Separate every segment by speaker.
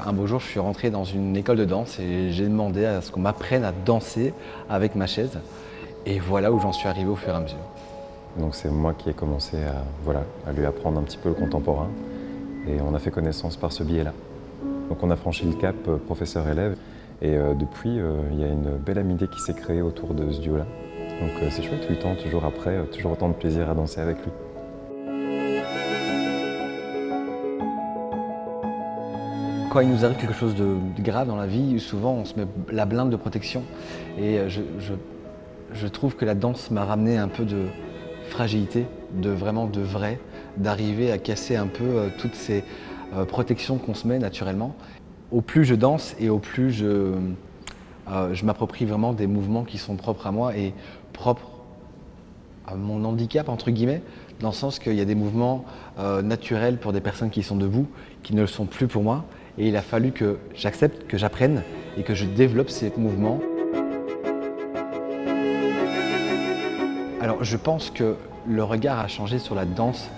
Speaker 1: Un beau jour, je suis rentré dans une école de danse et j'ai demandé à ce qu'on m'apprenne à danser avec ma chaise. Et voilà où j'en suis arrivé au fur et à mesure.
Speaker 2: Donc c'est moi qui ai commencé à lui apprendre un petit peu le contemporain et on a fait connaissance par ce biais-là. Donc on a franchi le cap professeur-élève et depuis il y a une belle amitié qui s'est créée autour de ce duo-là. Donc c'est chouette, 8 ans, toujours après, toujours autant de plaisir à danser avec lui.
Speaker 1: Quand il nous arrive quelque chose de grave dans la vie, souvent on se met la blinde de protection. Et je trouve que la danse m'a ramené un peu de fragilité, vraiment de vrai, d'arriver à casser un peu toutes ces protections qu'on se met naturellement. Au plus je danse et au plus je m'approprie vraiment des mouvements qui sont propres à moi et propres à mon handicap, entre guillemets, dans le sens qu'il y a des mouvements naturels pour des personnes qui sont debout, qui ne le sont plus pour moi. Et il a fallu que j'accepte, que j'apprenne et que je développe ces mouvements. Alors je pense que le regard a changé sur la danse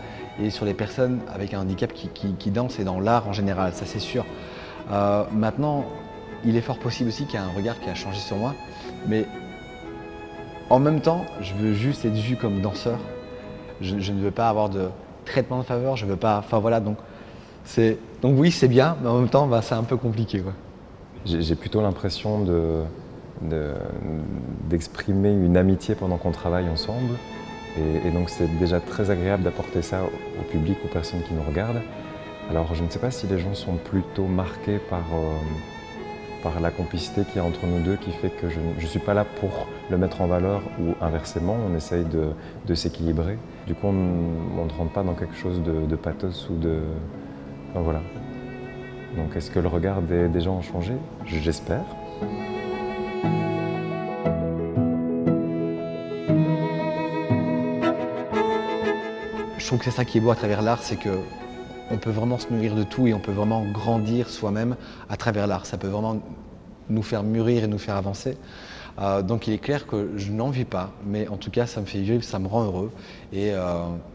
Speaker 1: et sur les personnes avec un handicap qui dansent et dans l'art en général, ça c'est sûr. Maintenant, il est fort possible aussi qu'il y ait un regard qui a changé sur moi, mais en même temps, je veux juste être vu comme danseur. Je ne veux pas avoir de traitement de faveur, je veux pas. Enfin voilà, donc oui, c'est bien, mais en même temps, c'est un peu compliqué, quoi.
Speaker 2: J'ai plutôt l'impression d'exprimer une amitié pendant qu'on travaille ensemble. Et donc c'est déjà très agréable d'apporter ça au public, aux personnes qui nous regardent. Alors je ne sais pas si les gens sont plutôt marqués par la complicité qu'il y a entre nous deux qui fait que je ne suis pas là pour le mettre en valeur ou inversement, on essaye de s'équilibrer. Du coup on ne rentre pas dans quelque chose de pathos ou de... Enfin, voilà. Donc est-ce que le regard des gens a changé? J'espère.
Speaker 1: Je trouve que c'est ça qui est beau à travers l'art, c'est qu'on peut vraiment se nourrir de tout et on peut vraiment grandir soi-même à travers l'art. Ça peut vraiment nous faire mûrir et nous faire avancer. Donc il est clair que je n'en vis pas, mais en tout cas ça me fait vivre, ça me rend heureux. Et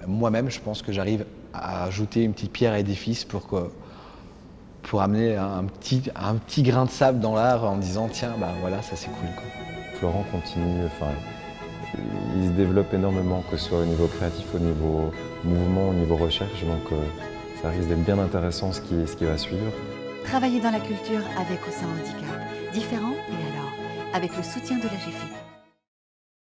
Speaker 1: moi-même, je pense que j'arrive à ajouter une petite pierre à l'édifice pour amener un petit grain de sable dans l'art en disant tiens, bah voilà, ça c'est cool, quoi.
Speaker 2: Florent continue, il se développe énormément, que ce soit au niveau créatif, au niveau mouvement, au niveau recherche, donc ça risque d'être bien intéressant ce qui va suivre.
Speaker 3: Travailler dans la culture avec ou sans handicap, différent et alors, avec le soutien de la GFIP.